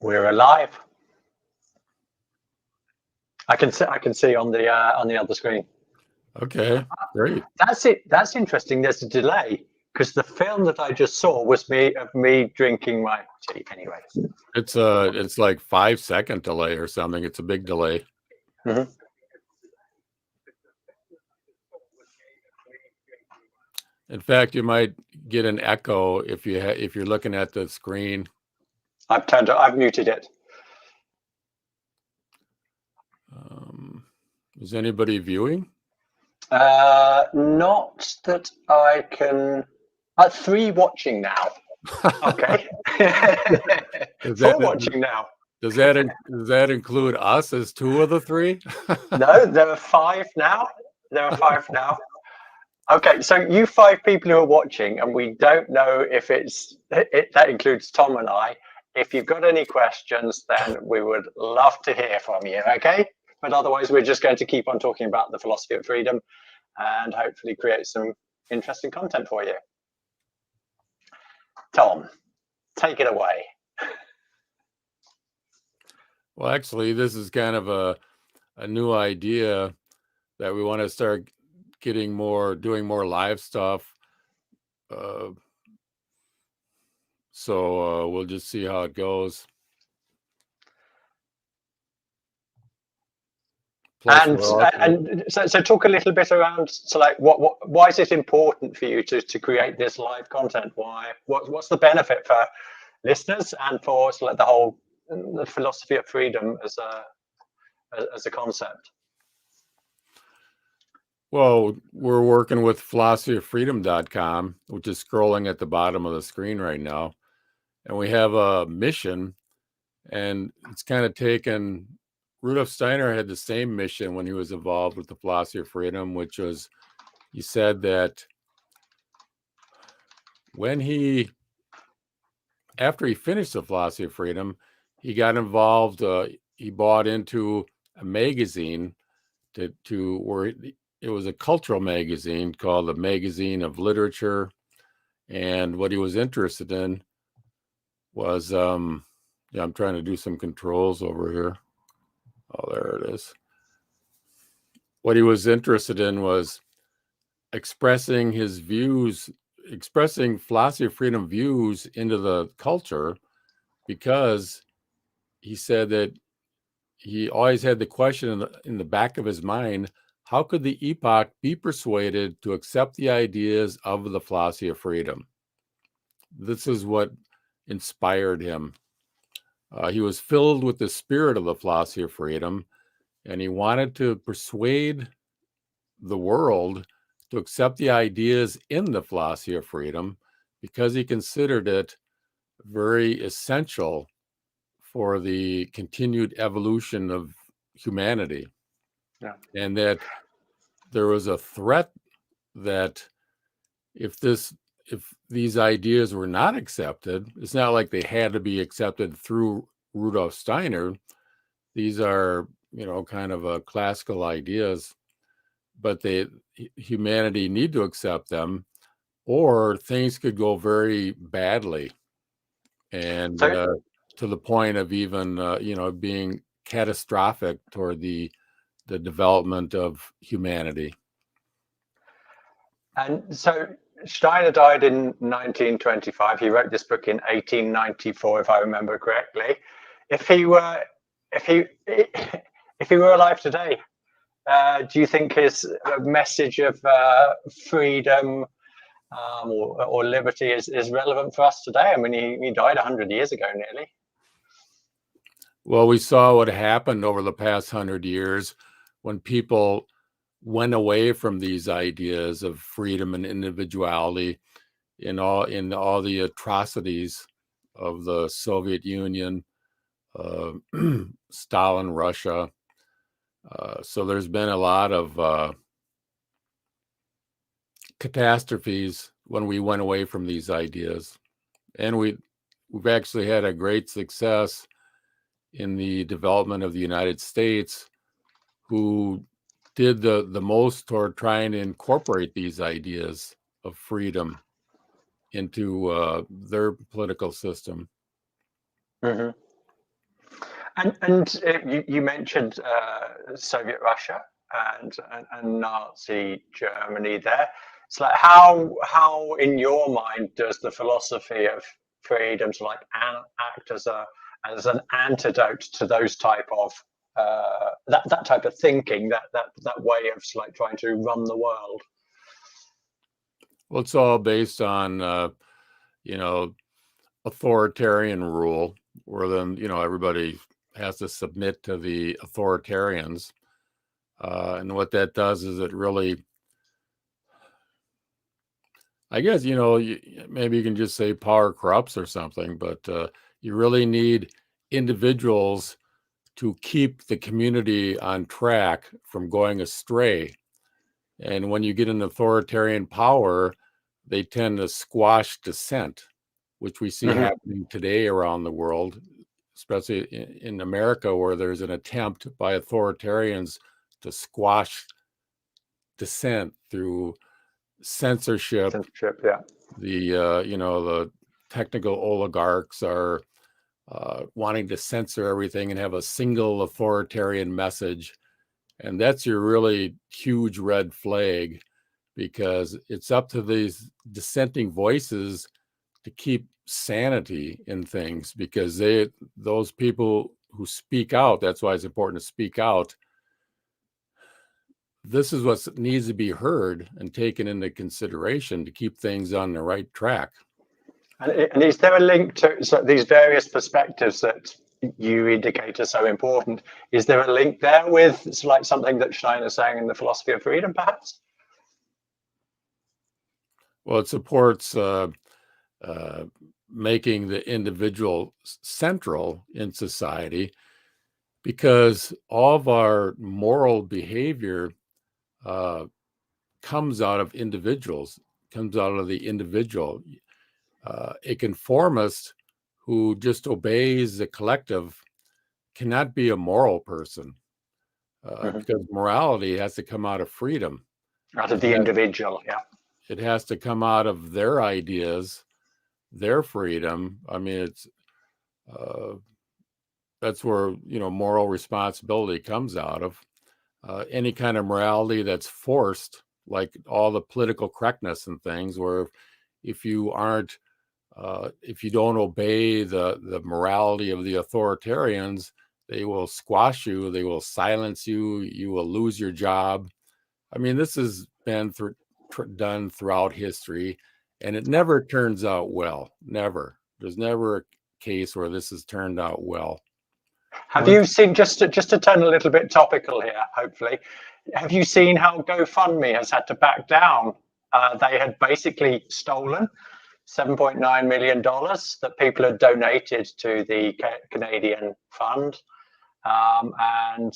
We're alive. I can see on the other screen. Okay, great. That's it. That's interesting. There's a delay because the film that I just saw was me drinking my tea. Anyway, It's like 5-second delay or something. It's a big delay. Mm-hmm. In fact, you might get an echo if you're looking at the screen. I've muted it. Is anybody viewing? Not that I can. 3 watching now. Okay. 4 watching now. Does that include us as 2 of the 3? No, there are 5 now. Okay, so you 5 people who are watching, and we don't know if that includes Tom and I. If you've got any questions, then we would love to hear from you. Okay. But otherwise, we're just going to keep on talking about the philosophy of freedom and hopefully create some interesting content for you. Tom, take it away. Well, actually, this is kind of a new idea that we want to start doing more live stuff. So we'll just see how it goes. And so talk a little bit around, so like why is it important for you to create this live content? What's the benefit for listeners and for like the philosophy of freedom as a concept? Well, we're working with philosophyofreedom.com, which is scrolling at the bottom of the screen right now. And we have a mission, and it's kind of taken. Rudolf Steiner had the same mission when he was involved with the philosophy of freedom, which was, he said that after he finished the philosophy of freedom, he got involved. He bought into a magazine where it was a cultural magazine called the Magazine of Literature. And what he was interested in was, I'm trying to do some controls over here. Oh, there it is. What he was interested in was expressing his views, expressing philosophy of freedom views into the culture, because he said that he always had the question in the back of his mind, how could the epoch be persuaded to accept the ideas of the philosophy of freedom? This is what inspired him. He was filled with the spirit of the philosophy of freedom, and he wanted to persuade the world to accept the ideas in the philosophy of freedom, because he considered it very essential for the continued evolution of humanity. Yeah. And that there was a threat that if these ideas were not accepted, it's not like they had to be accepted through Rudolf Steiner. These are, kind of classical ideas, but humanity need to accept them, or things could go very badly, and to the point of even, being catastrophic toward the development of humanity. And so Steiner died in 1925. He wrote this book in 1894, if I remember correctly. If he were alive today, do you think his message of freedom or liberty is relevant for us today? I mean, he died 100 years ago, nearly. Well, we saw what happened over the past 100 years when people went away from these ideas of freedom and individuality in all the atrocities of the Soviet Union, Stalin, Russia. So there's been a lot of catastrophes when we went away from these ideas, and we've actually had a great success in the development of the United States, who did the most toward trying to incorporate these ideas of freedom into their political system. Mm-hmm. You mentioned Soviet Russia and Nazi Germany there. It's like how in your mind does the philosophy of freedom act as an antidote to those type of that type of thinking, that way of like trying to run the world? Well, it's all based on authoritarian rule, where then everybody has to submit to the authoritarians, and what that does is it really, I guess, maybe you can just say power corrupts or something, but you really need individuals to keep the community on track from going astray. And when you get an authoritarian power, they tend to squash dissent, which we see happening today around the world, especially in America, where there's an attempt by authoritarians to squash dissent through censorship. Yeah. The technical oligarchs are wanting to censor everything and have a single authoritarian message. And that's your really huge red flag, because it's up to these dissenting voices to keep sanity in things, because those people who speak out, that's why it's important to speak out. This is what needs to be heard and taken into consideration to keep things on the right track. And is there a link to these various perspectives that you indicate are so important? Is there a link there with like something that Steiner's saying in the philosophy of freedom, perhaps? Well, it supports making the individual central in society, because all of our moral behavior comes out of individuals, comes out of the individual. A conformist who just obeys the collective cannot be a moral person, because morality has to come out of freedom. Out of the individual, yeah. It has to come out of their ideas, their freedom. I mean, it's that's where moral responsibility comes out of. Any kind of morality that's forced, like all the political correctness and things, where if you don't obey the morality of the authoritarians, they will squash you, they will silence you, you will lose your job. I mean, this has been done throughout history, and it never turns out well. Never. There's never a case where this has turned out well. Have you seen, just to turn a little bit topical here, hopefully, have you seen how GoFundMe has had to back down? They had basically stolen $7.9 million that people had donated to the Canadian fund, and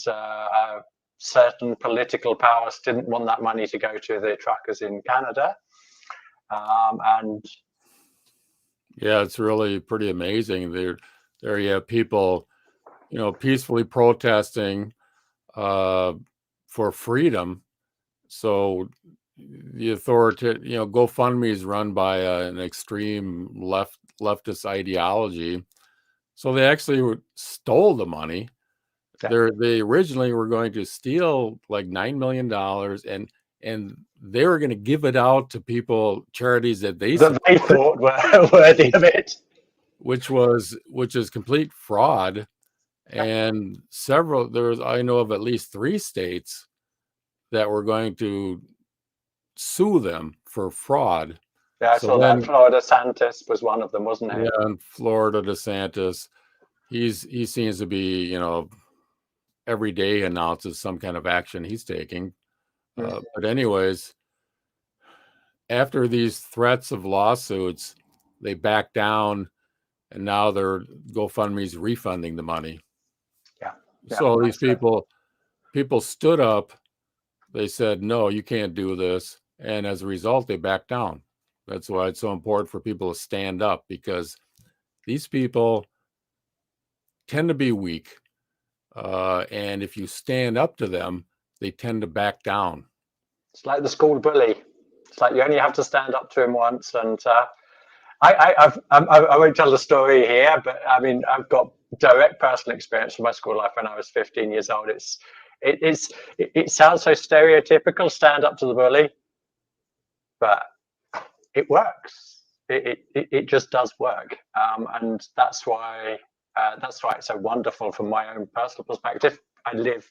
certain political powers didn't want that money to go to the truckers in Canada. And yeah, it's really pretty amazing. There you have people, peacefully protesting for freedom. So the GoFundMe is run by an extreme leftist ideology. So they actually stole the money. Yeah. They originally were going to steal like $9 million, and they were going to give it out to charities that they thought were worthy of it, which is complete fraud. And I know of at least 3 states that were going to sue them for fraud. Yeah, so that Florida DeSantis was one of them, wasn't he? Yeah, and Florida DeSantis, he seems to be, every day announces some kind of action he's taking. But anyways, after these threats of lawsuits, they back down, and now their GoFundMe's refunding the money. Yeah. So these people stood up. They said, no, you can't do this. And as a result, they backed down. That's why it's so important for people to stand up, because these people tend to be weak. And if you stand up to them, they tend to back down. It's like the school bully. It's like you only have to stand up to him once. And I won't tell the story here, but I mean, I've got direct personal experience from my school life when I was 15 years old. It sounds so stereotypical, stand up to the bully, but it works. It just does work, and that's why it's so wonderful from my own personal perspective. I live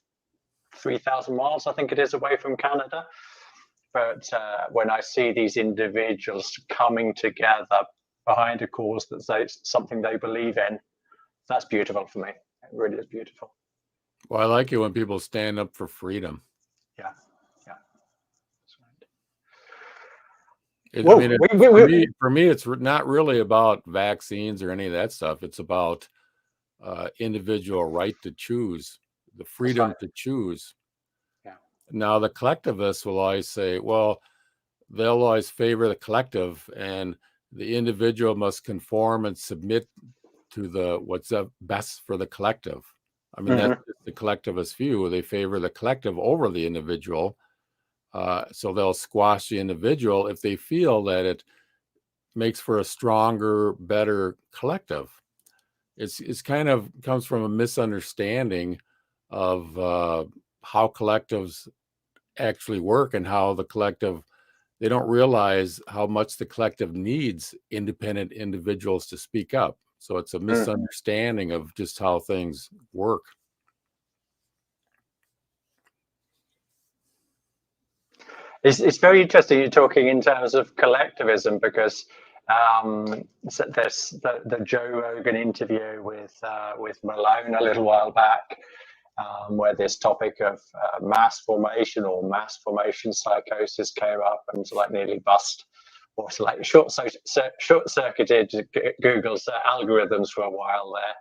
3,000 miles, I think it is, away from Canada. But when I see these individuals coming together behind a cause that's something they believe in, that's beautiful for me. It really is beautiful. Well, I like it when people stand up for freedom. Yeah, yeah. That's right. Well, for me, it's not really about vaccines or any of that stuff. It's about individual right to choose, the freedom to choose. Yeah. Now, the collectivists will always say, well, they'll always favor the collective, and the individual must conform and submit to what's best for the collective. I mean, that's the collectivist view. They favor the collective over the individual. So they'll squash the individual if they feel that it makes for a stronger, better collective. It's kind of comes from a misunderstanding of how collectives actually work and how the collective, they don't realize how much the collective needs independent individuals to speak up. So it's a misunderstanding of just how things work. It's very interesting you're talking in terms of collectivism, because there's the Joe Rogan interview with Malone a little while back, where this topic of mass formation or mass formation psychosis came up and like nearly bust or like short-circuited Google's algorithms for a while there.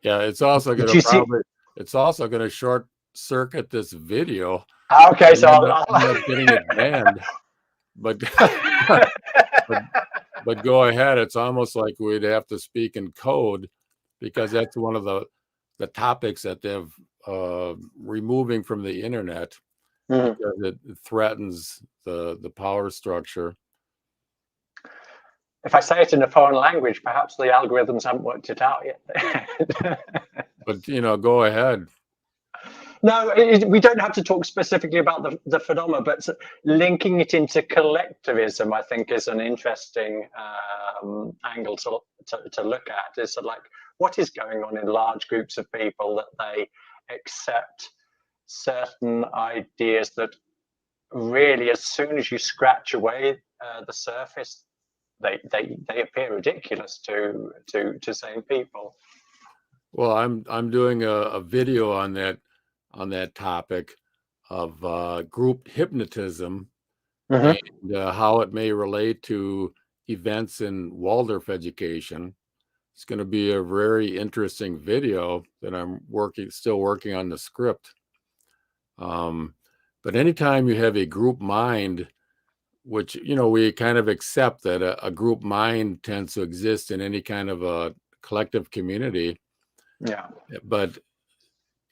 Yeah, it's also going to short circuit this video. Okay, so I'm getting it banned, but go ahead. It's almost like we'd have to speak in code, because that's one of the topics that they've removing from the internet, because it threatens the power structure. If I say it in a foreign language, perhaps the algorithms haven't worked it out yet. But go ahead. No, we don't have to talk specifically about the phenomena, but linking it into collectivism, I think, is an interesting angle to look at. Is like, what is going on in large groups of people that they accept certain ideas that really, as soon as you scratch away the surface, they appear ridiculous to sane people. Well, I'm doing a video on that topic of group hypnotism and how it may relate to events in Waldorf education. It's going to be a very interesting video that I'm still working on the script. But anytime you have a group mind, which, we kind of accept that a group mind tends to exist in any kind of a collective community. Yeah. But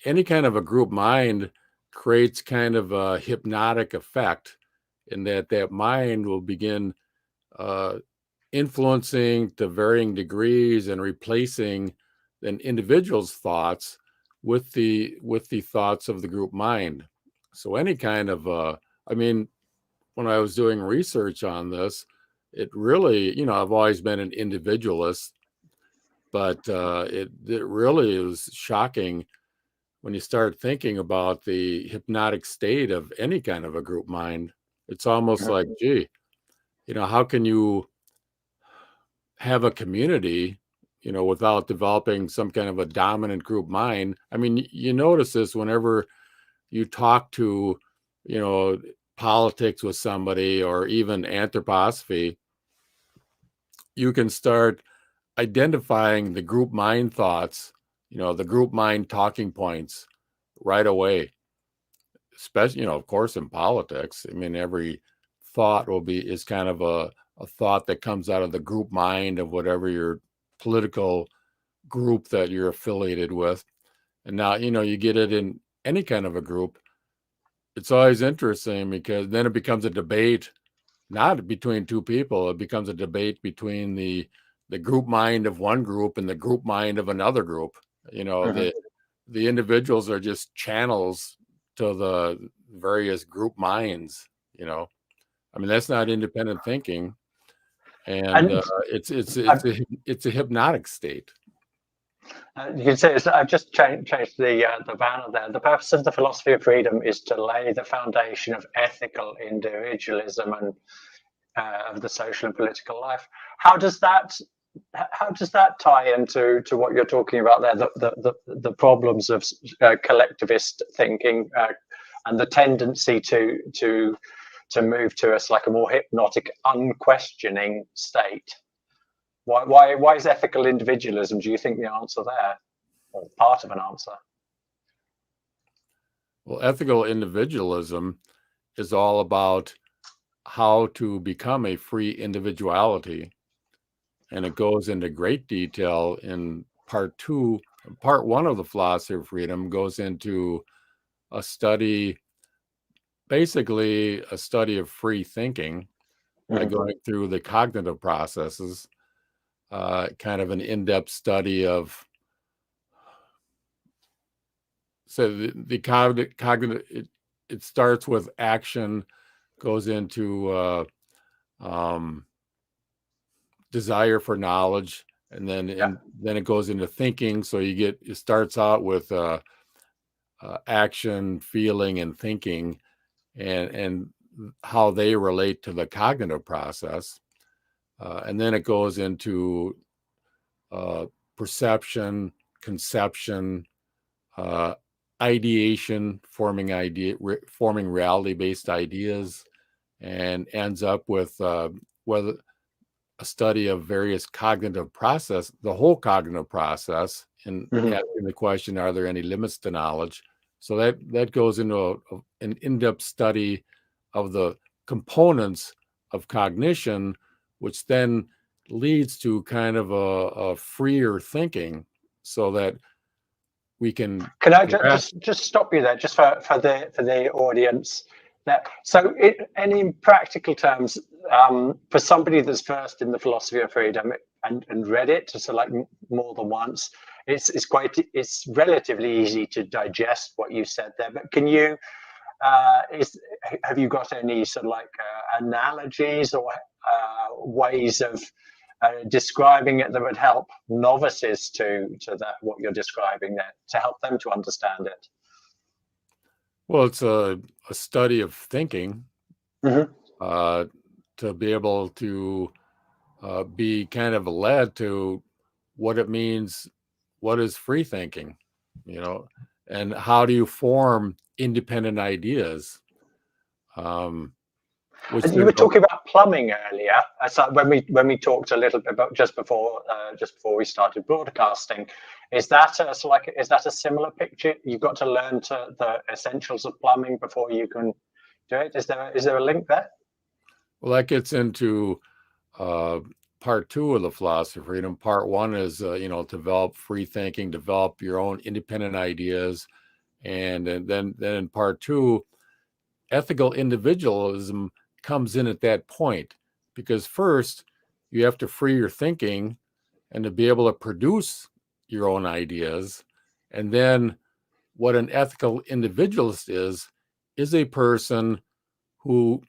any kind of a group mind creates kind of a hypnotic effect, in that mind will begin influencing to varying degrees and replacing an individual's thoughts with the thoughts of the group mind. So any kind of when I was doing research on this, it really, I've always been an individualist, but it really is shocking when you start thinking about the hypnotic state of any kind of a group mind. It's almost like, gee, how can you have a community, without developing some kind of a dominant group mind? I mean, you notice this whenever you talk to, politics with somebody, or even anthroposophy, you can start identifying the group mind thoughts, the group mind talking points right away. Especially, of course, in politics. I mean, every thought is kind of a thought that comes out of the group mind of whatever your political group that you're affiliated with. And now, you get it in any kind of a group. It's always interesting, because then it becomes a debate, not between two people. It becomes a debate between the group mind of one group and the group mind of another group. The individuals are just channels to the various group minds. I mean, that's not independent thinking, and it's a hypnotic state. You can see I've just changed the banner there. The purpose of the philosophy of freedom is to lay the foundation of ethical individualism and of the social and political life. How does that tie into what you're talking about there? The problems of collectivist thinking and the tendency to move to us like a more hypnotic, unquestioning state. Why is ethical individualism, do you think, the answer there, or part of an answer? Well, ethical individualism is all about how to become a free individuality. And it goes into great detail in part 2. Part 1 of the philosophy of freedom goes into basically a study of free thinking by going through the cognitive processes, kind of an in-depth study of, so the cognitive, it starts with action, goes into desire for knowledge, and then it goes into thinking. So it starts out with action, feeling, and thinking, and how they relate to the cognitive process, and then it goes into perception, conception, ideation, forming reality-based ideas, and ends up with whether a study of various cognitive process, the whole cognitive process, and asking the question, are there any limits to knowledge? So that goes into an in-depth study of the components of cognition, which then leads to kind of a freer thinking, so that we can. Can I just stop you there, just for the audience? And in practical terms, for somebody that's versed in the philosophy of freedom and read it more than once, it's relatively easy to digest what you said there. But can you have you got any sort of analogies or ways of describing it that would help novices to that, what you're describing there, to help them to understand it? Well, it's a study of thinking, to be able to be kind of led to what it means, what is free thinking, and how do you form independent ideas. You were talking about plumbing earlier. So when we talked a little bit about just before we started broadcasting, is that a similar picture? You've got to learn the essentials of plumbing before you can do it. Is there a link there? Well, that gets into part 2 of the philosophy of freedom. Part 1 is develop free thinking, develop your own independent ideas, and then in part 2, ethical individualism comes in at that point, because first you have to free your thinking and to be able to produce your own ideas. And then what an ethical individualist is a person who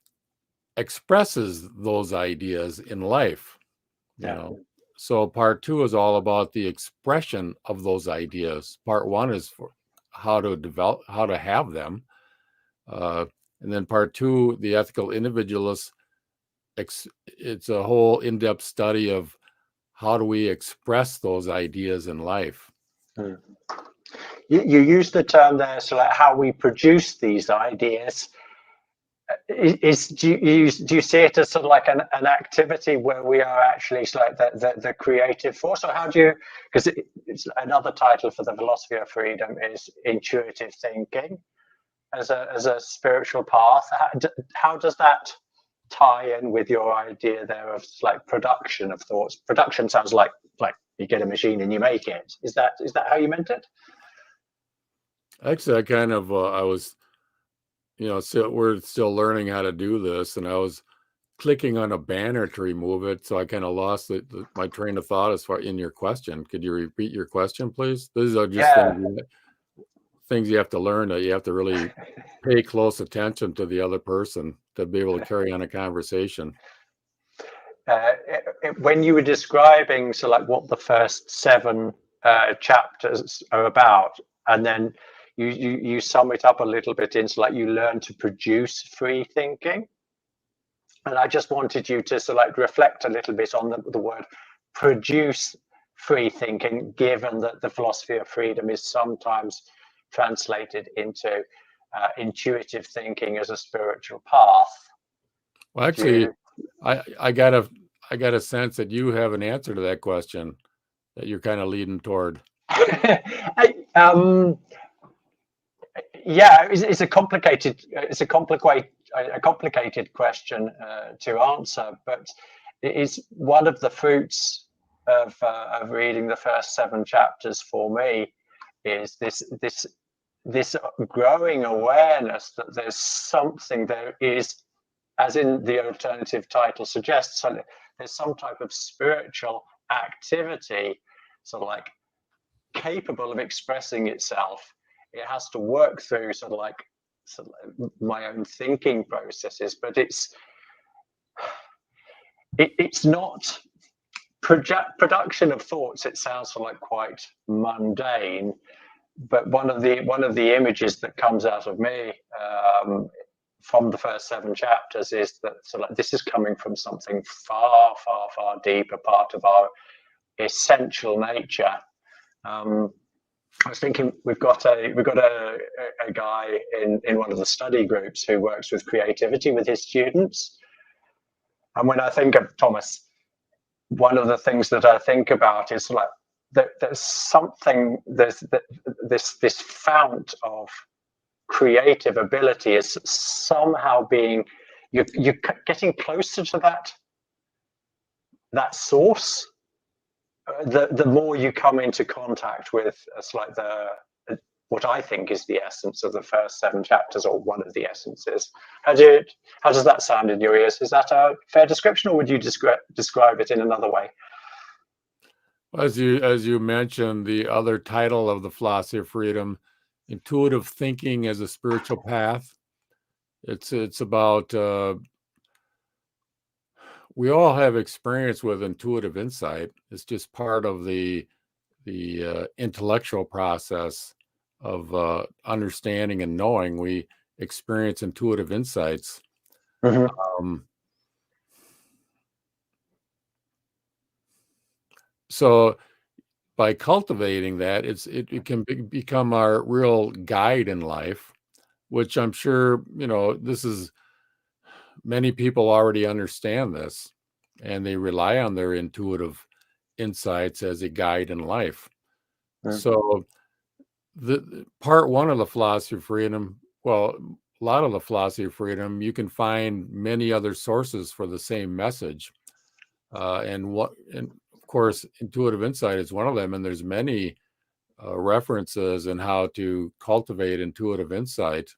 expresses those ideas in life. So part 2 is all about the expression of those ideas. Part 1 is for how to have them. And then part 2, the ethical individualist, it's a whole in-depth study of how do we express those ideas in life. You use the term there, so how we produce these ideas. Do you see it as sort of like an activity where we are actually the creative force, or how do you? Because it's another title for the philosophy of freedom is intuitive thinking as a spiritual path. How does that tie in with your idea there of production of thoughts? Production sounds like you get a machine and you make it. Is that how you meant it? Actually, I kind of I was, so we're still learning how to do this, and I was clicking on a banner to remove it, so I kind of lost my train of thought as far in your question. Could you repeat your question, please? These are just Yeah. things you have to learn, that you have to really pay close attention to the other person to be able to carry on a conversation. When you were describing, so like what the first 7 chapters are about, and then you sum it up a little bit into like you learn to produce free thinking. And I just wanted you to sort of like reflect a little bit on the word produce free thinking, given that the philosophy of freedom is sometimes translated into intuitive thinking as a spiritual path. Well, actually, I got a sense that you have an answer to that question that you're kind of leading toward. Yeah, it's a complicated question to answer, but it is one of the fruits of reading the first 7 chapters for me, is this growing awareness that there's something, there is, as in the alternative title suggests, so there's some type of spiritual activity, sort of like capable of expressing itself. It has to work through sort of like my own thinking processes, but it's not production of thoughts. It sounds like quite mundane, but one of the images that comes out of me from the first 7 chapters is that this is coming from something far, far, far deeper, part of our essential nature. I was thinking we've got a guy in one of the study groups who works with creativity with his students, and when I think of Thomas, one of the things that I think about is like there's something, there's this fount of creative ability is somehow being, you're getting closer to that source. The more you come into contact with, it's like what I think is the essence of the first 7 chapters, or one of the essences. How does that sound in your ears? Is that a fair description, or would you describe it in another way? As you mentioned, the other title of the philosophy of freedom, intuitive thinking as a spiritual path. It's about we all have experience with intuitive insight. It's just part of the intellectual process of understanding and knowing. We experience intuitive insights. Mm-hmm. So by cultivating that, it can become our real guide in life, which I'm sure, this is, many people already understand this, and they rely on their intuitive insights as a guide in life. Mm-hmm. So the part 1 of the philosophy of freedom, well, a lot of the philosophy of freedom, you can find many other sources for the same message. And of course, intuitive insight is one of them, and there's many references in how to cultivate intuitive insight.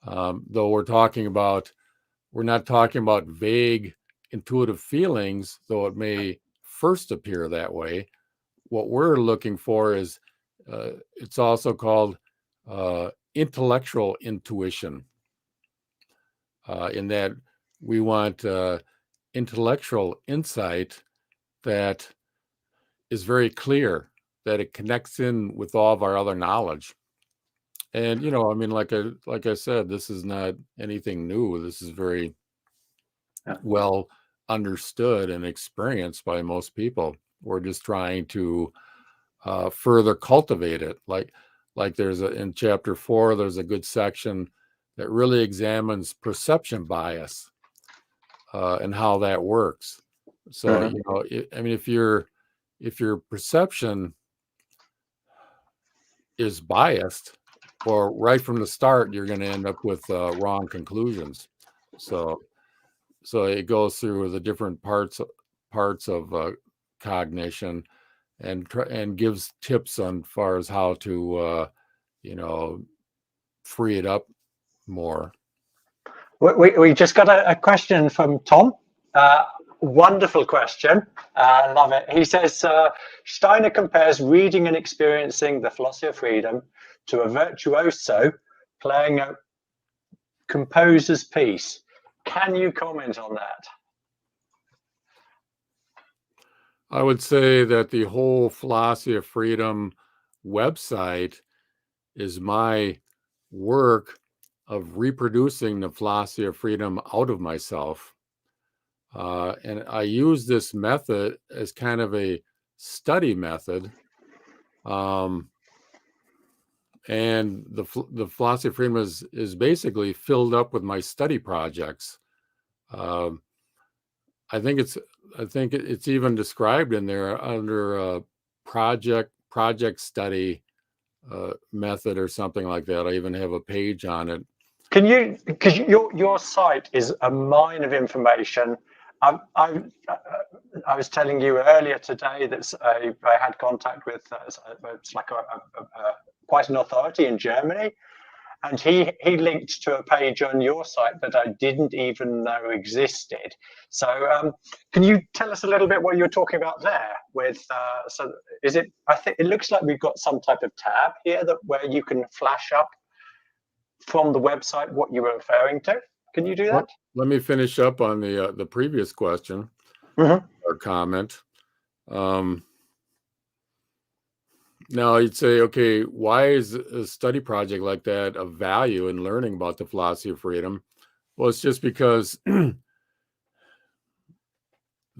Though we're not talking about vague intuitive feelings, though it may first appear that way. What we're looking for is, it's also called intellectual intuition, in that we want intellectual insight that is very clear, that it connects in with all of our other knowledge. And, like I said, this is not anything new. This is very well understood and experienced by most people. We're just trying to further cultivate it. Like there's in chapter 4, there's a good section that really examines perception bias and how that works. So, if your perception is biased, or right from the start, you're going to end up with wrong conclusions. So it goes through the different parts of cognition, and gives tips on far as how to free it up more. We just got a question from Tom. Wonderful question. Love it. He says, Steiner compares reading and experiencing the philosophy of freedom to a virtuoso playing a composer's piece. Can you comment on that? I would say that the whole Philosophy of Freedom website is my work of reproducing the philosophy of freedom out of myself. And I use this method as kind of a study method. And the philosophy of freedom is basically filled up with my study projects. I think it's even described in there under project study method or something like that. I even have a page on it. Can you, because your site is a mine of information. I was telling you earlier today that I had contact with it's like quite an authority in Germany, and he linked to a page on your site that I didn't even know existed. So can you tell us a little bit what you're talking about there? With so is it? I think it looks like we've got some type of tab here where you can flash up from the website what you were referring to. Can you do that? Let me finish up on the previous question or comment. Now you'd say, okay, why is a study project like that of value in learning about the philosophy of freedom? Well, it's just because the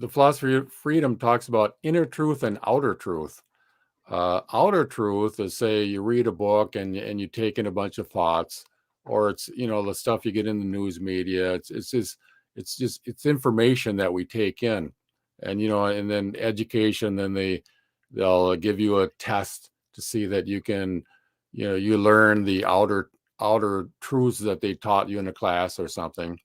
philosophy of freedom talks about inner truth and outer truth. Outer truth is, say, you read a book and you take in a bunch of thoughts, or it's, the stuff you get in the news media. It's information that we take in, and and then education. Then they'll give you a test to see that you can, you learn the outer truths that they taught you in a class or something.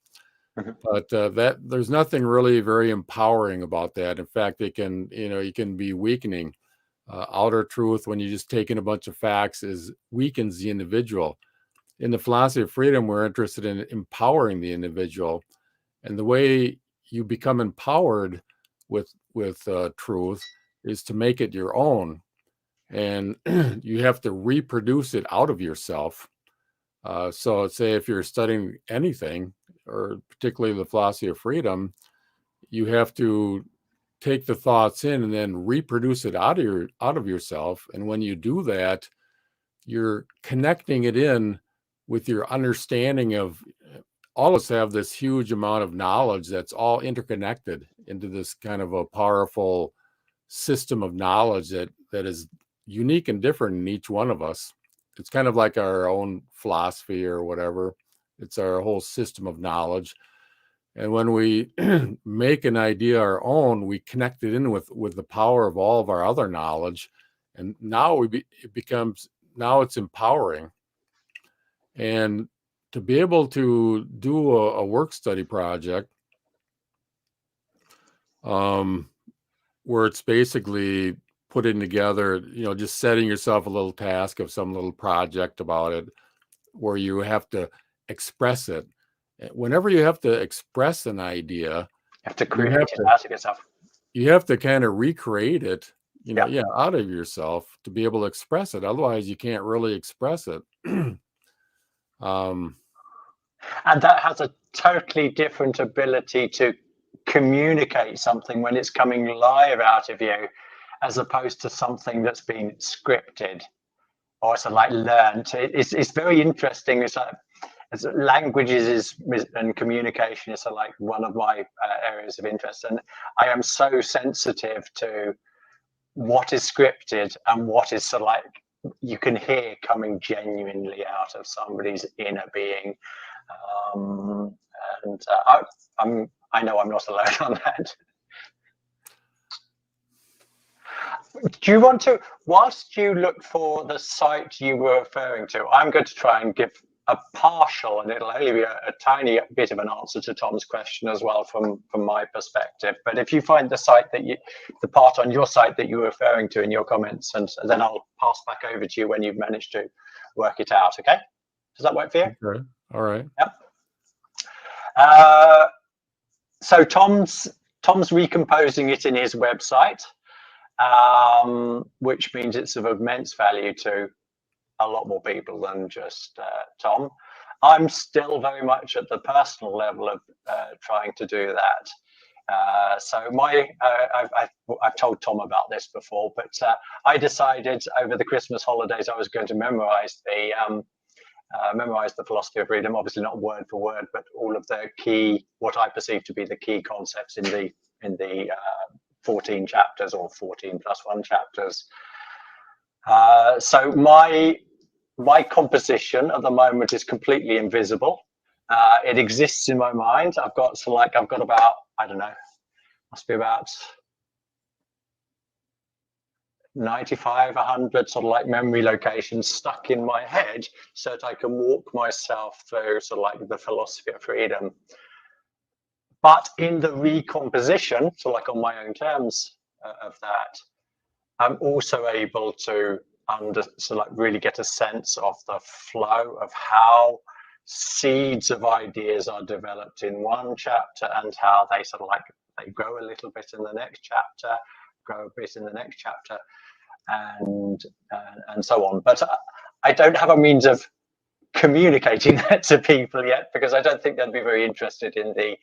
But that there's nothing really very empowering about that. In fact, it can, it can be weakening. Outer truth, when you just take in a bunch of facts, weakens the individual. In the philosophy of freedom, we're interested in empowering the individual, and the way you become empowered with truth is to make it your own, and you have to reproduce it out of yourself. So, say if you're studying anything, or particularly the philosophy of freedom, you have to take the thoughts in and then reproduce it out of yourself. And when you do that, you're connecting it in with your understanding of, all of us have this huge amount of knowledge that's all interconnected into this kind of a powerful system of knowledge that is unique and different in each one of us. It's kind of like our own philosophy or whatever. It's our whole system of knowledge. And when we make an idea our own, we connect it in with the power of all of our other knowledge. And now now it's empowering. And to be able to do a work study project, where it's basically putting together, just setting yourself a little task of some little project about it, where you have to express it. Whenever you have to express an idea, you have to create it out of yourself. You have to kind of recreate it, out of yourself to be able to express it. Otherwise, you can't really express it. And that has a totally different ability to communicate something when it's coming live out of you, as opposed to something that's been scripted or it's like learned. It's very interesting. It's like, as languages and communication is like one of my areas of interest, and I am so sensitive to what is scripted and what is like you can hear coming genuinely out of somebody's inner being. I know I'm not alone on that. Do you want to, whilst you look for the site you were referring to, I'm going to try and give a partial, and it'll only be a tiny bit of an answer to Tom's question as well from my perspective. But if you find the site the part on your site that you were referring to in your comments, and then I'll pass back over to you when you've managed to work it out. Okay? Does that work for you? Okay. All right. Yep. So Tom's recomposing it in his website, which means it's of immense value to a lot more people than just Tom. I'm still very much at the personal level of trying to do that. So I've told Tom about this before, but I decided over the Christmas holidays I was going to memorize the philosophy of freedom. Obviously not word for word, but all of the key, what I perceive to be the key concepts in the 14 chapters or 14 plus 1 chapters. So my composition at the moment is completely invisible. It exists in my mind. I've got about, I don't know, must be about 95, 100 sort of like memory locations stuck in my head so that I can walk myself through sort of like the philosophy of freedom. But in the recomposition, so like on my own terms of that, I'm also able to really get a sense of the flow of how seeds of ideas are developed in one chapter and how they sort of like they grow a little bit in the next chapter, grow a bit in the next chapter, and so on. But I don't have a means of communicating that to people yet, because I don't think they'd be very interested in the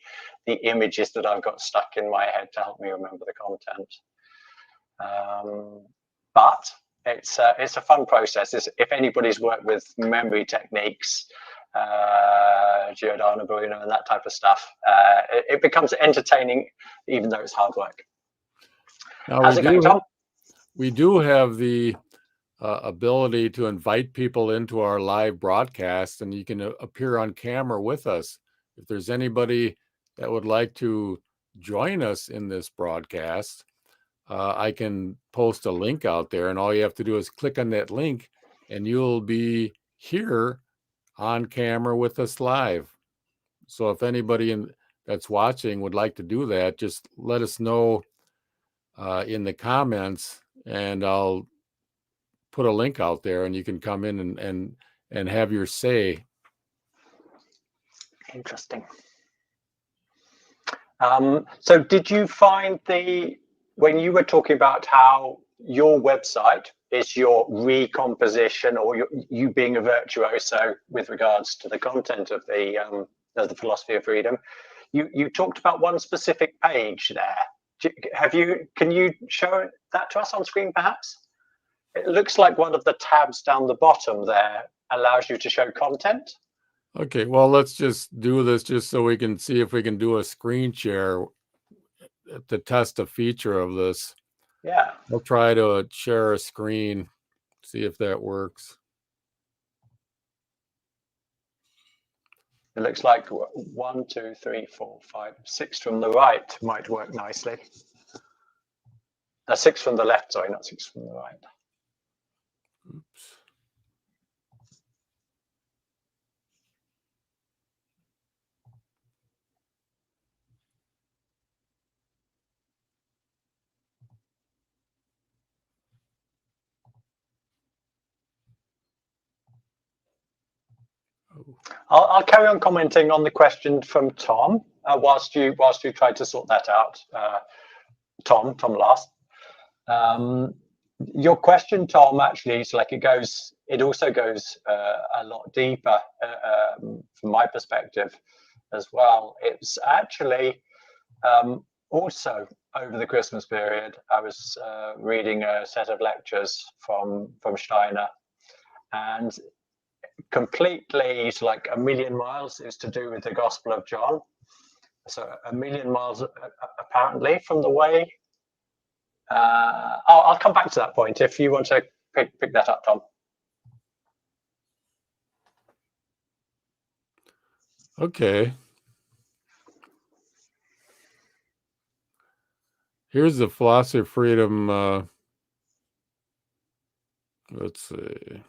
images that I've got stuck in my head to help me remember the content. But it's a fun process. If anybody's worked with memory techniques, Giordano Bruno and that type of stuff, it becomes entertaining, even though it's hard work. Now, how's it going, Tom? We do have the ability to invite people into our live broadcast, and you can appear on camera with us. If there's anybody that would like to join us in this broadcast, I can post a link out there, and all you have to do is click on that link and you'll be here on camera with us live. So if anybody that's watching would like to do that, just let us know in the comments, and I'll put a link out there and you can come in and have your say. Interesting. So did you find when you were talking about how your website is your recomposition, or you being a virtuoso with regards to the content of the philosophy of freedom, you talked about one specific page there. Can you show that to us on screen, perhaps? It looks like one of the tabs down the bottom there allows you to show content. Okay, well, let's just do this just so we can see if we can do a screen share to test a feature of this. Yeah. We'll try to share a screen, see if that works. It looks like 1, 2, 3, 4, 5, 6 from the right might work nicely. 6 from the left, sorry, not 6 from the right. Oops. I'll carry on commenting on the question from Tom whilst you try to sort that out. Tom last. Your question, Tom, actually is like it also goes a lot deeper from my perspective as well. It's actually also over the Christmas period, I was reading a set of lectures from Steiner, and completely like a million miles is to do with the Gospel of John. So a million miles apparently from the way. I'll come back to that point if you want to pick that up, Tom. Okay. Here's the philosophy of freedom. Let's see.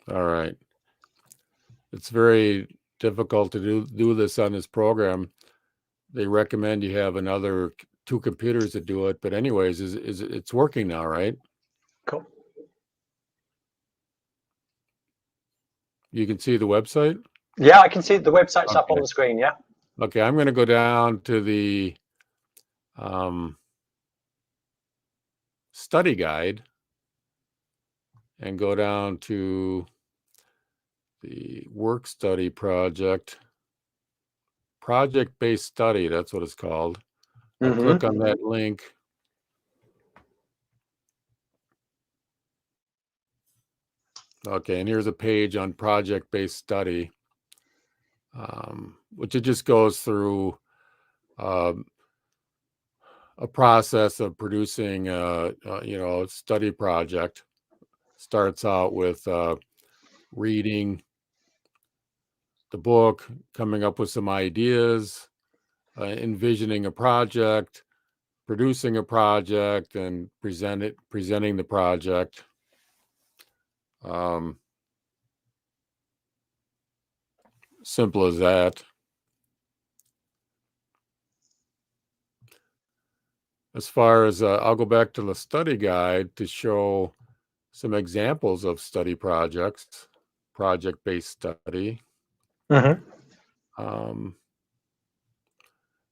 All right. It's very difficult to do this on this program. They recommend you have another 2 computers to do it, but anyways, it's working now, right? Cool. You can see the website? Yeah, I can see the website's up on Okay. the screen, yeah. Okay, I'm going to go down to the study guide and go down to the work study project-based study, that's what it's called. I'll click on that link. Okay, and here's a page on project-based study, which it just goes through a process of producing a study project. Starts out with reading the book, coming up with some ideas, envisioning a project, producing a project, and presenting the project. Simple as that. As far as I'll go back to the study guide to show some examples of study projects, project-based study.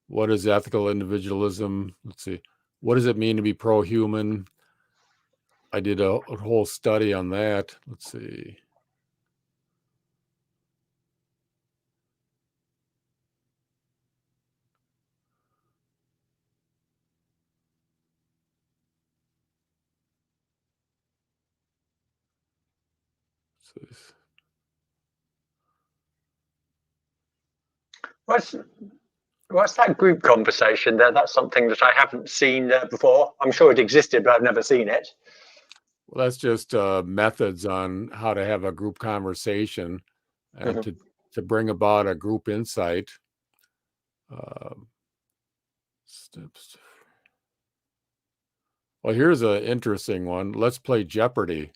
What is ethical individualism? Let's see. What does it mean to be pro-human? I did a whole study on that. Let's see. What's that group conversation there? That's something that I haven't seen before. I'm sure it existed, but I've never seen it. Well, that's just methods on how to have a group conversation and to bring about a group insight. Steps. Well, here's an interesting one. Let's play Jeopardy.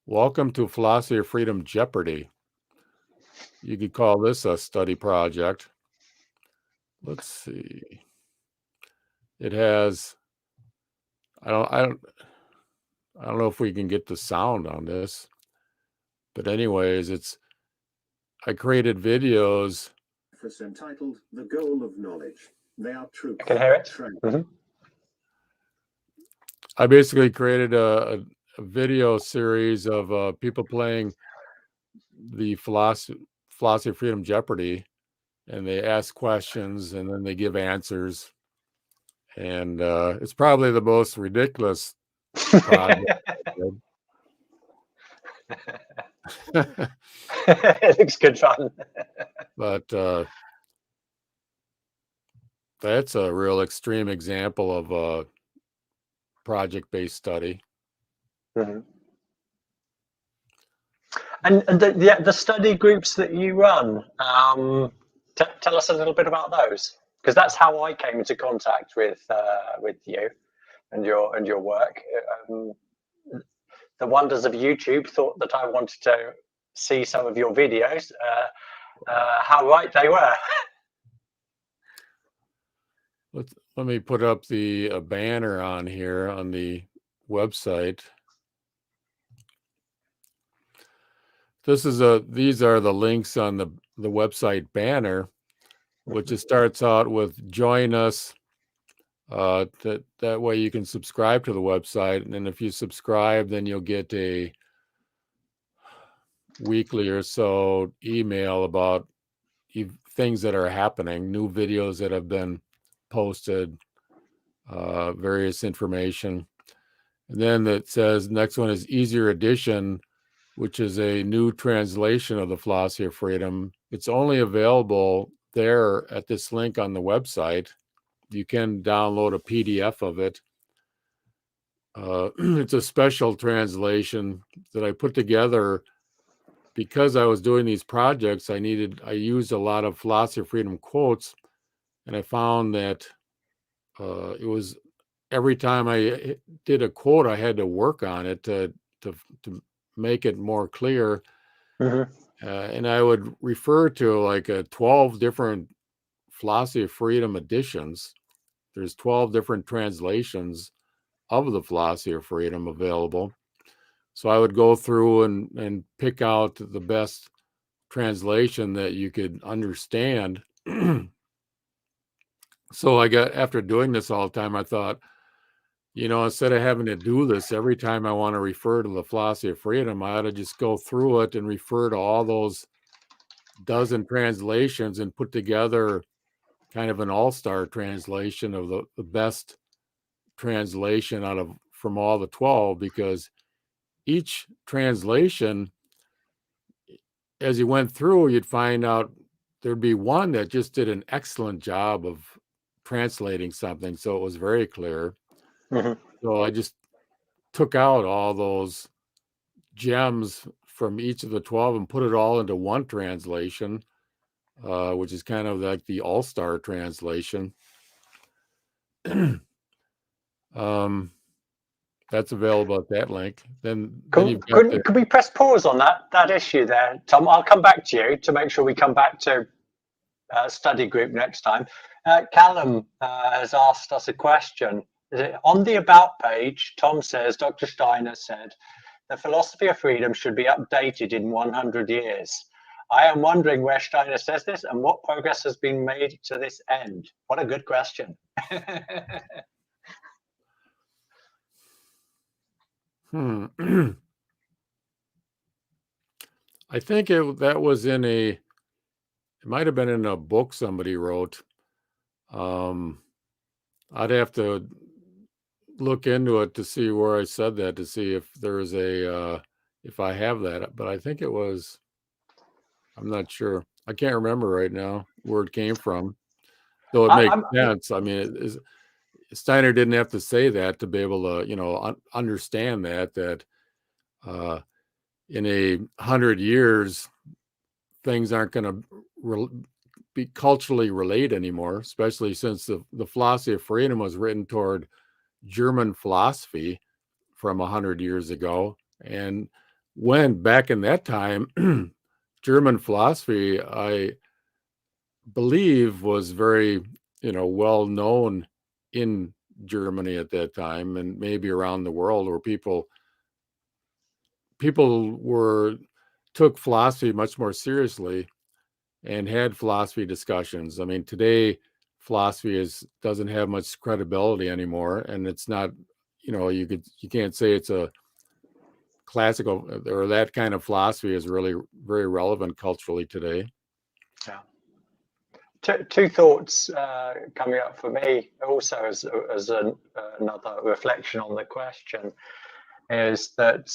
Welcome to Philosophy of Freedom Jeopardy. You could call this a study project. Let's see. It has, I don't know if we can get the sound on this, but anyways, I created videos. It's entitled The Goal of Knowledge. They are truth. I can hear it. I basically created a video series of people playing the philosophy of freedom Jeopardy, and they ask questions and then they give answers. And it's probably the most ridiculous project. It looks good fun. But that's a real extreme example of a project-based study. And the study groups that you run, tell us a little bit about those, because that's how I came into contact with you and your work. The wonders of YouTube thought that I wanted to see some of your videos. How right they were. Let me put up the banner on here on the website. These are the links on the website banner, which it starts out with join us. That way you can subscribe to the website, and then if you subscribe, then you'll get a weekly or so email about things that are happening, new videos that have been posted, various information. And then it says next one is Easier Edition, which is a new translation of the Philosophy of Freedom. It's only available there at this link on the website. You can download a PDF of it. It's a special translation that I put together because I was doing these projects. I used a lot of Philosophy of Freedom quotes, and I found that it was every time I did a quote, I had to work on it to make it more clear. And I would refer to like 12 different Philosophy of Freedom editions. There's 12 different translations of the Philosophy of Freedom available. So I would go through and pick out the best translation that you could understand. So after doing this all the time, I thought, instead of having to do this every time I want to refer to the Philosophy of Freedom, I ought to just go through it and refer to all those dozen translations and put together kind of an all-star translation of the best translation from all the 12, because each translation, as you went through, you'd find out there'd be one that just did an excellent job of translating something, so it was very clear. Mm-hmm. So I just took out all those gems from each of the 12 and put it all into one translation, which is kind of like the all-star translation. That's available at that link. Could we press pause on that issue there, Tom? I'll come back to you to make sure we come back to study group next time. Callum has asked us a question. On the About page, Tom says, Dr. Steiner said, the Philosophy of Freedom should be updated in 100 years. I am wondering where Steiner says this and what progress has been made to this end. What a good question. I think that was it might have been in a book somebody wrote. I'd have to look into it to see where I said that, to see if there's if I have that, but I think it was, I'm not sure. I can't remember right now where it came from, though it makes sense. I mean, Steiner didn't have to say that to be able to, understand that in 100 years, things aren't going to be culturally related anymore, especially since the Philosophy of Freedom was written toward German philosophy from 100 years ago. And when back in that time, German philosophy, I believe, was very, well known in Germany at that time, and maybe around the world, where people took philosophy much more seriously and had philosophy discussions. I mean, today philosophy doesn't have much credibility anymore, and it's not, you can't say it's a classical, or that kind of philosophy is really very relevant culturally today. Yeah. Two thoughts coming up for me also as another reflection on the question is that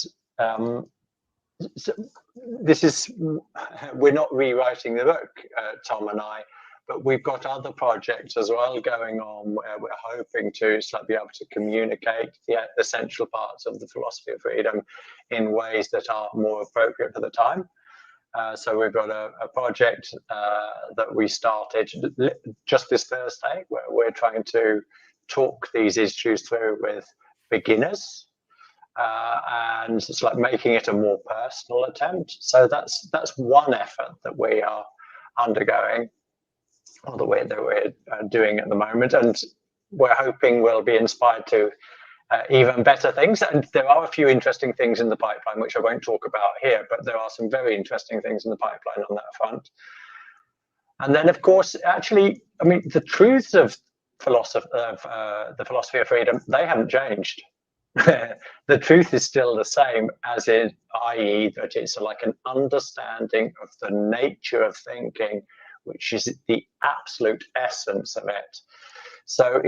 we're not rewriting the book, Tom and I, but we've got other projects as well going on where we're hoping to be able to communicate the essential parts of the Philosophy of Freedom in ways that are more appropriate for the time. So we've got a project that we started just this Thursday, where we're trying to talk these issues through with beginners, and it's like making it a more personal attempt. So that's one effort that we are undergoing, or that we're doing at the moment, and we're hoping we'll be inspired to even better things. And there are a few interesting things in the pipeline, which I won't talk about here, but there are some very interesting things in the pipeline on that front. And then, of course, actually, I mean, the truths of the Philosophy of Freedom, they haven't changed. The truth is still the same, i.e. that it's like an understanding of the nature of thinking, which is the absolute essence of it. So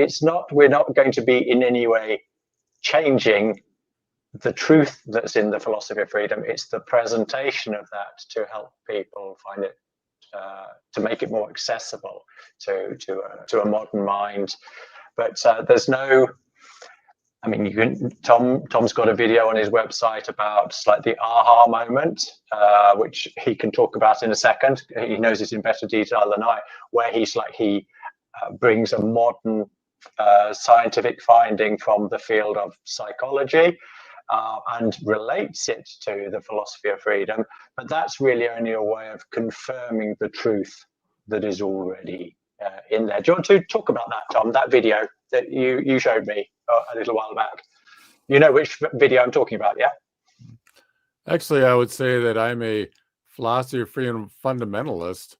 we're not going to be in any way changing the truth that's in the Philosophy of Freedom. It's the presentation of that to help people find it, to make it more accessible to a modern mind. But there's no, I mean, Tom's got a video on his website about the aha moment, which he can talk about in a second. He knows it in better detail than I, where he brings a modern scientific finding from the field of psychology and relates it to the Philosophy of Freedom. But that's really only a way of confirming the truth that is already in there. Do you want to talk about that, Tom, that video that you showed me a little while back? You know which video I'm talking about, yeah? Actually, I would say that I'm a philosophy of freedom fundamentalist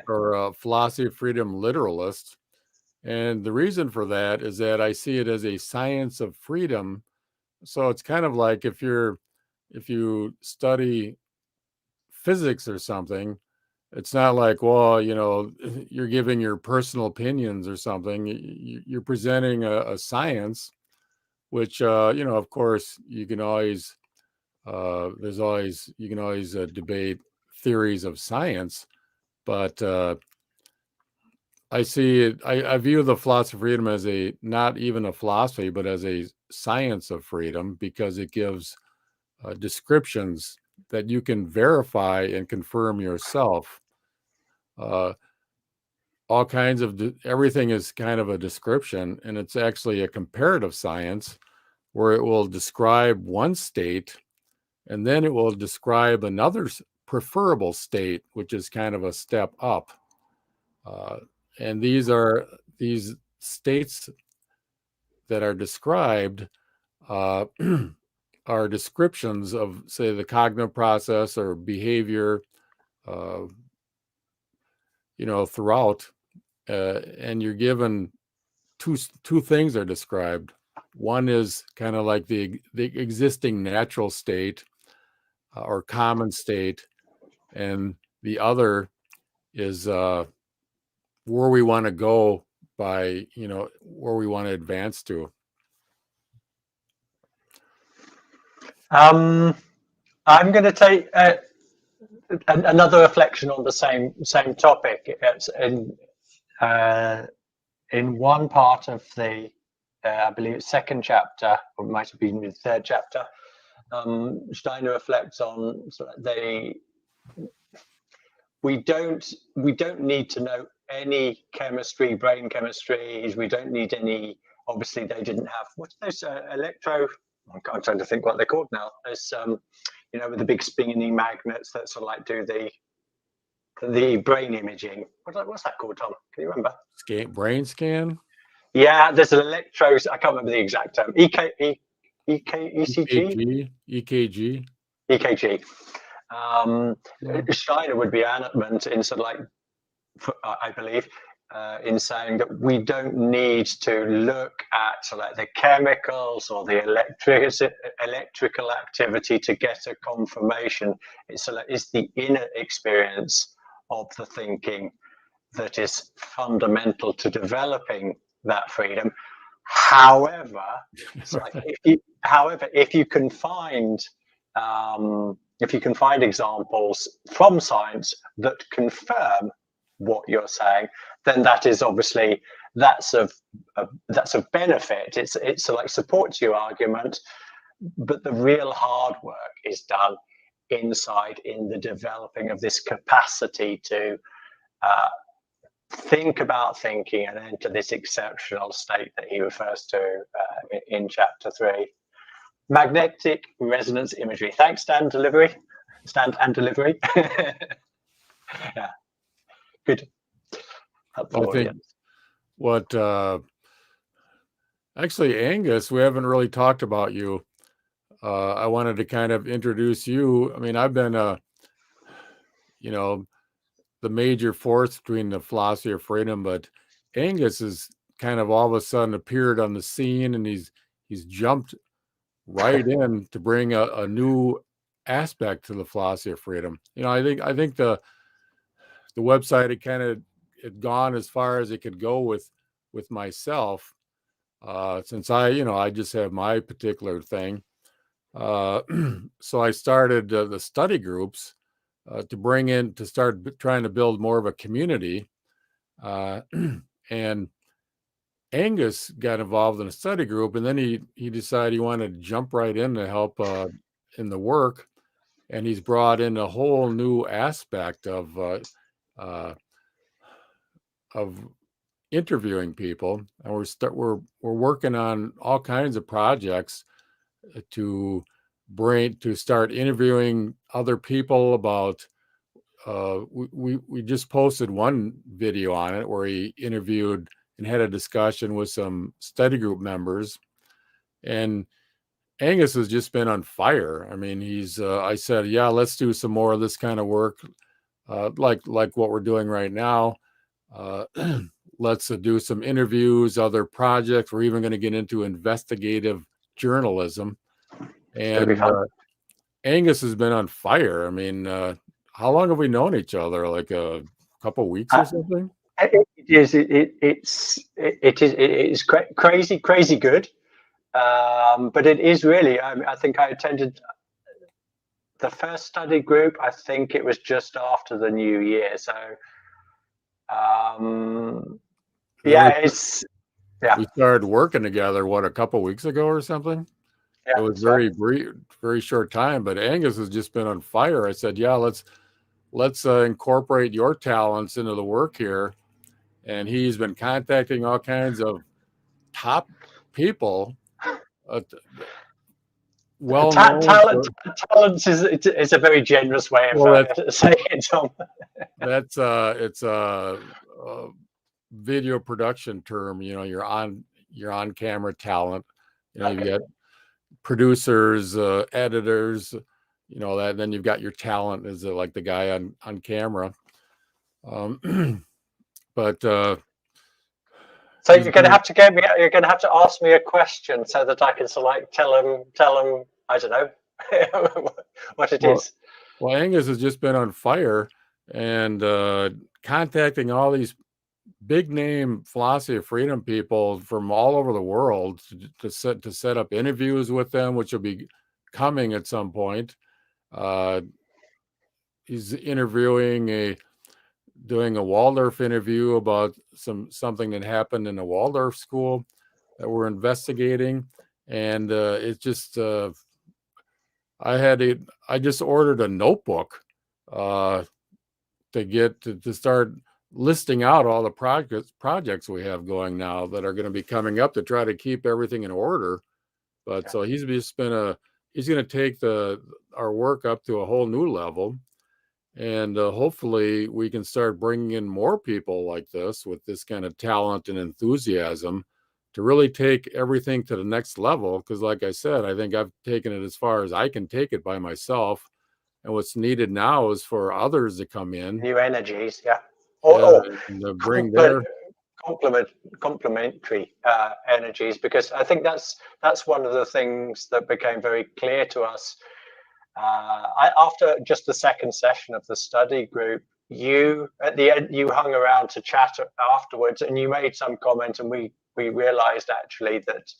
or a philosophy of freedom literalist. And the reason for that is that I see it as a science of freedom. So it's kind of like if you study physics or something, it's not like, well, you're giving your personal opinions or something. You're presenting a science, which, of course, you can always, you can always debate theories of science, but I see it, I view the philosophy of freedom as not even a philosophy, but as a science of freedom, because it gives descriptions that you can verify and confirm yourself. All kinds of everything is kind of a description, and it's actually a comparative science where it will describe one state and then it will describe another preferable state, which is kind of a step up. And these states that are described are descriptions of, say, the cognitive process or behavior, throughout. And you're given two things are described. One is kind of like the existing natural state or common state, and the other is where we want to go by, where we want to advance to. I'm going to take another reflection on the same topic. It's in one part of the, I believe it's second chapter, or it might have been the third chapter. Steiner reflects on we don't need to know any chemistry, brain chemistries. We don't need any. Obviously, they didn't have what's those electro. I'm trying to think what they're called now. There's with the big spinning magnets that sort of like do the brain imaging. What's that called, Tom? Can you remember? Brain scan? Yeah, there's an electro. I can't remember the exact term. EKG. EKG. Steiner would be adamant in sort of like, I believe, in saying that we don't need to look at sort of like the chemicals or the electrical activity to get a confirmation. It's the inner experience of the thinking that is fundamental to developing that freedom. However, if you can find examples from science that confirm what you're saying, then that is obviously that's of benefit. It's like supports your argument, but the real hard work is done inside in the developing of this capacity to think about thinking and enter this exceptional state that he refers to in chapter 3. Magnetic resonance imagery. Thanks, Stand and delivery. Yeah, good. I think what actually, Angus, we haven't really talked about you. I wanted to kind of introduce you. I mean, I've been the major force between the philosophy of freedom, but Angus has kind of all of a sudden appeared on the scene, and he's jumped right in to bring a new aspect to the philosophy of freedom. I think the website had gone as far as it could go with myself, since I just have my particular thing. So I started the study groups to start trying to build more of a community. And Angus got involved in a study group, and then he decided he wanted to jump right in to help in the work, and he's brought in a whole new aspect of interviewing people, and we're working on all kinds of projects to start interviewing other people about. We just posted one video on it where he interviewed and had a discussion with some study group members, And Angus has just been on fire. I mean, I said, yeah, let's do some more of this kind of work, like what we're doing right now. Let's do some interviews, other projects. We're even going to get into investigative journalism. And Angus has been on fire. I mean, how long have we known each other? Like a couple of weeks or something? It's crazy good. But it is really, I think I attended the first study group. I think it was just after the new year. So, yeah, we started working together, a couple of weeks ago or something? Yeah, it was very brief, very short time, but Angus has just been on fire. I said, yeah, let's incorporate your talents into the work here. And he's been contacting all kinds of top people. Talents is a very generous way of saying it, Tom. It's a video production term. You know, you're on camera talent. You know, you get producers, editors, you know, that. Then you've got your talent is like the guy on camera. But so you're going to have to you're going to have to ask me a question so that I can tell him I don't know what it is. Well, Angus has just been on fire and contacting all these big name philosophy of freedom people from all over the world to set up interviews with them, which will be coming at some point. He's doing a Waldorf interview about something that happened in a Waldorf school that we're investigating, and it's just I just ordered a notebook to start listing out all the projects we have going now that are going to be coming up to try to keep everything in order. But so he's going to take our work up to a whole new level. And hopefully we can start bringing in more people like this with this kind of talent and enthusiasm to really take everything to the next level. Because like I said, I think I've taken it as far as I can take it by myself. And what's needed now is for others to come in. New energies, and bring their complementary energies, because I think that's one of the things that became very clear to us. After just the second session of the study group, at the end you hung around to chat afterwards, and you made some comment, and we realized actually that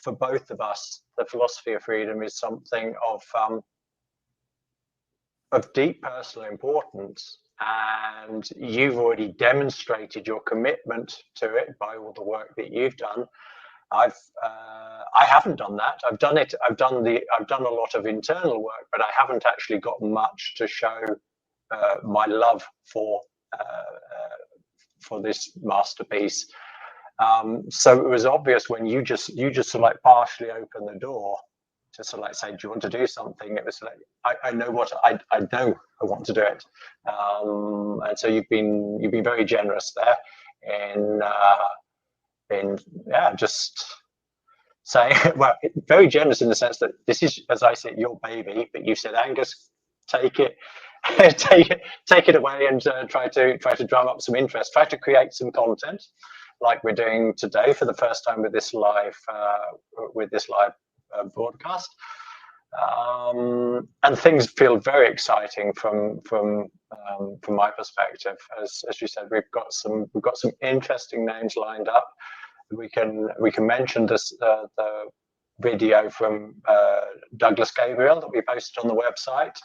for both of us, the philosophy of freedom is something of deep personal importance, and you've already demonstrated your commitment to it by all the work that you've done. I haven't done that. I've done a lot of internal work, but I haven't actually got much to show my love for this masterpiece. So it was obvious when you just sort of like partially open the door to sort of like say, do you want to do something? It was like, I know what I know I want to do it. And so you've been very generous there in just saying, well, very generous in the sense that this is, as I said, your baby, but you said, Angus, take it take it away and try to drum up some interest, try to create some content like we're doing today for the first time with this live broadcast. And things feel very exciting from my perspective. As you said, we've got some interesting names lined up. We can mention this the video from Douglas Gabriel that we posted on the website.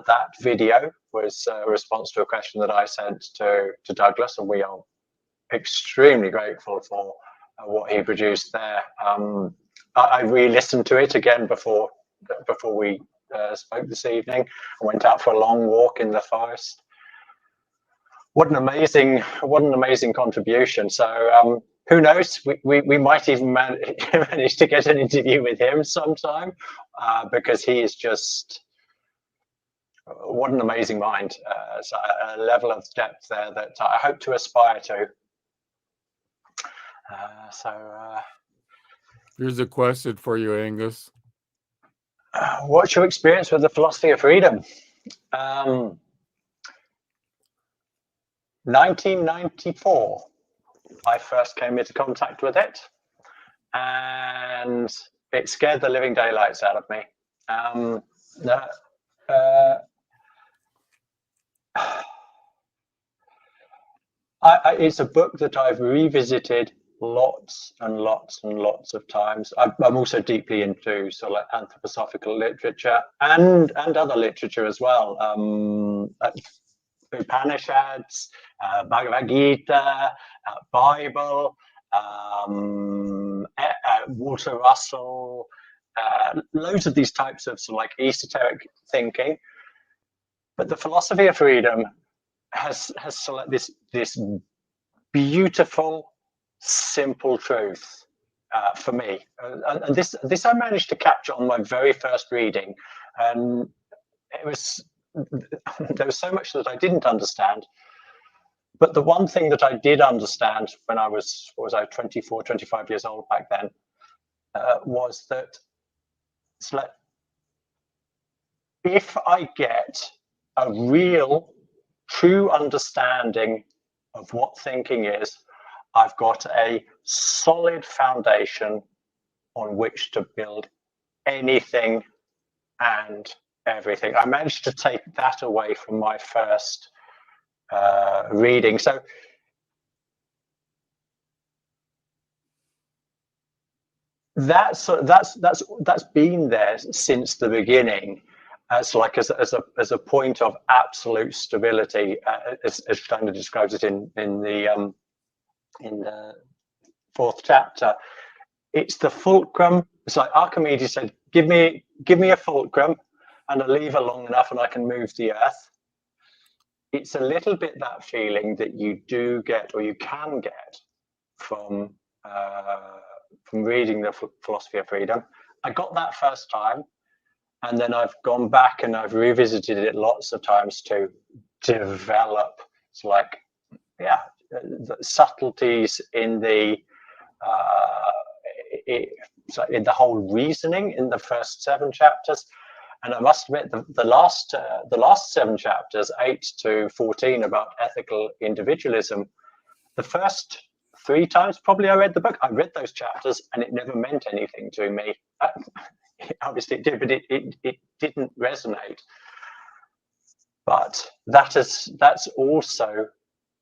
That video was a response to a question that I sent to Douglas, and we are extremely grateful for what he produced there. I re-listened to it again before we spoke this evening. I went out for a long walk in the forest. What an amazing contribution. So who knows? We might even manage to get an interview with him sometime, because he is just what an amazing mind. So a level of depth there that I hope to aspire to. Here's a question for you, Angus. What's your experience with the philosophy of freedom? 1994, I first came into contact with it, and it scared the living daylights out of me. It's a book that I've revisited lots and lots and lots of times. I'm also deeply into sort of like anthroposophical literature and other literature as well. Upanishads, Bhagavad Gita, Bible, Walter Russell, loads of these types of sort of like esoteric thinking. But the philosophy of freedom has sort of like this beautiful, simple truth for me, and this I managed to capture on my very first reading, and it was. There was so much that I didn't understand, but the one thing that I did understand when I was 24, 25 years old back then, was that it's like, if I get a real, true understanding of what thinking is, I've got a solid foundation on which to build anything and everything. I managed to take that away from my first reading. So that's been there since the beginning, as like as a point of absolute stability, as Steiner describes it in the fourth chapter. It's the fulcrum. It's like Archimedes said, give me a fulcrum and a lever long enough and I can move the earth. It's a little bit that feeling that you do get, or you can get, from reading the philosophy of freedom. I got that first time, and then I've gone back and I've revisited it lots of times to develop, it's like, yeah, the subtleties in the in the whole reasoning in the first 7 chapters. And I must admit, the last 7 chapters, 8 to 14, about ethical individualism, the first 3 times probably I read the book, I read those chapters and it never meant anything to me. Obviously it did, but it didn't resonate. But that's also,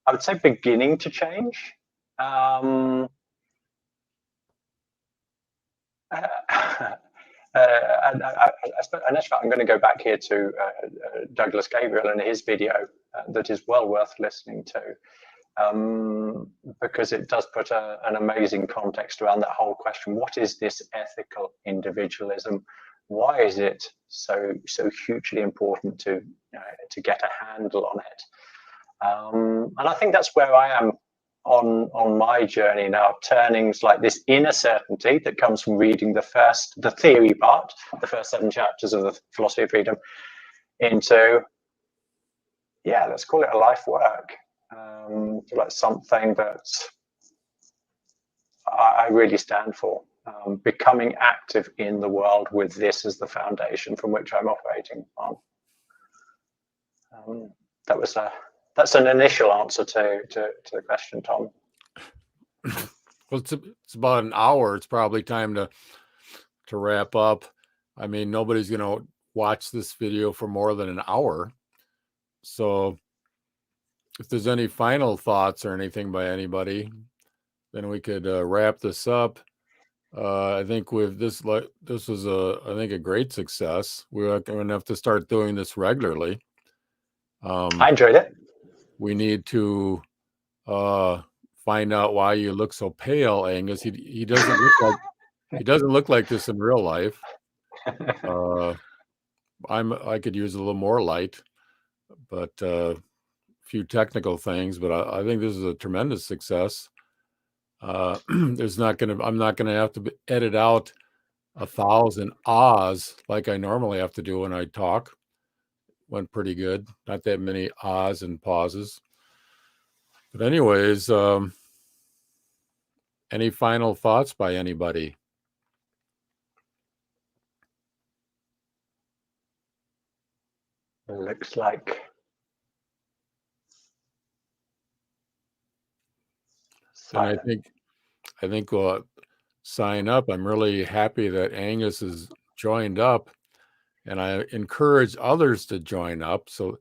I would say, beginning to change. And I'm going to go back here to Douglas Gabriel and his video that is well worth listening to, because it does put an amazing context around that whole question. What is this ethical individualism? Why is it so hugely important to get a handle on it? And I think that's where I am on my journey now, turning like this inner certainty that comes from reading the theory part, the first 7 chapters of the philosophy of freedom, into, yeah, let's call it a life work, like something that I really stand for, becoming active in the world with this as the foundation from which I'm operating on. That's an initial answer to the question, Tom. Well, it's about an hour. It's probably time to wrap up. I mean, nobody's going to watch this video for more than an hour. So if there's any final thoughts or anything by anybody, then we could wrap this up. I think with this was a great success. We're going to have to start doing this regularly. I enjoyed it. We need to find out why you look so pale, Angus. He doesn't look like this in real life. I could use a little more light, but a few technical things. But I think this is a tremendous success. I'm not gonna have to edit out 1,000 ahs like I normally have to do when I talk. Went pretty good. Not that many ahs and pauses. But anyways, any final thoughts by anybody? It looks like. And Silent. I think we'll sign up. I'm really happy that Angus has joined up, and I encourage others to join up. So,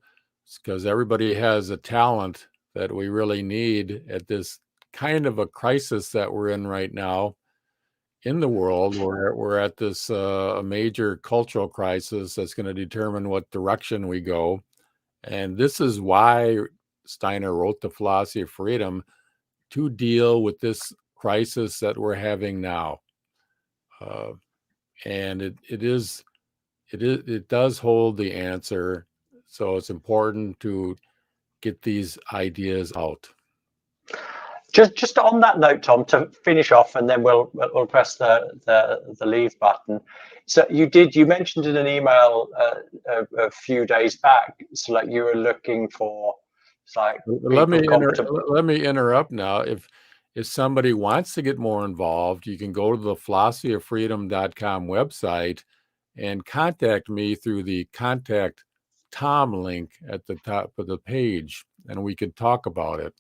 because everybody has a talent that we really need at this kind of a crisis that we're in right now in the world. We're at this a major cultural crisis that's going to determine what direction we go. And this is why Steiner wrote The Philosophy of Freedom, to deal with this crisis that we're having now. And it does hold the answer. So it's important to get these ideas out. Just on that note, Tom, to finish off, and then we'll press the leave button. So you mentioned in an email a few days back, so like you were looking for, it's like Let me interrupt now. If somebody wants to get more involved, you can go to the philosophyofreedom.com website and contact me through the Contact Tom link at the top of the page, and we could talk about it.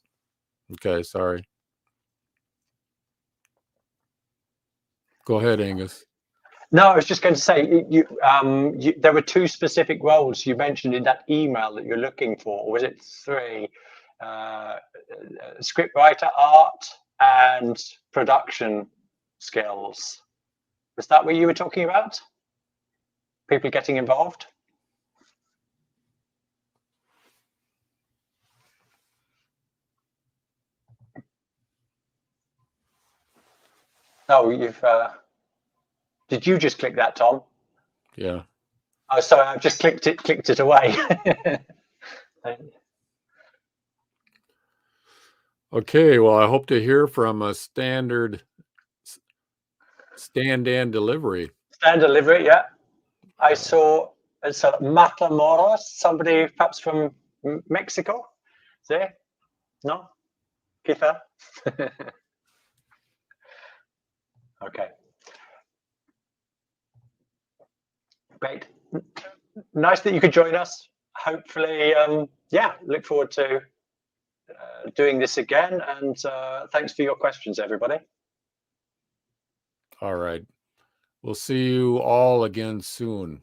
Okay, sorry. Go ahead, Angus. No, I was just going to say, there were two specific roles you mentioned in that email that you're looking for. Or was it three? Scriptwriter, art, and production skills. Was that what you were talking about? People getting involved? Oh, did you just click that, Tom? Yeah. Oh, sorry, I've just clicked it away. Okay, well, I hope to hear from a standard stand and delivery. Stand delivery, yeah. I saw it's Matamoros, somebody perhaps from Mexico. There? No? Quizá? Okay. Great. Nice that you could join us. Hopefully, look forward to doing this again. And thanks for your questions, everybody. All right. We'll see you all again soon.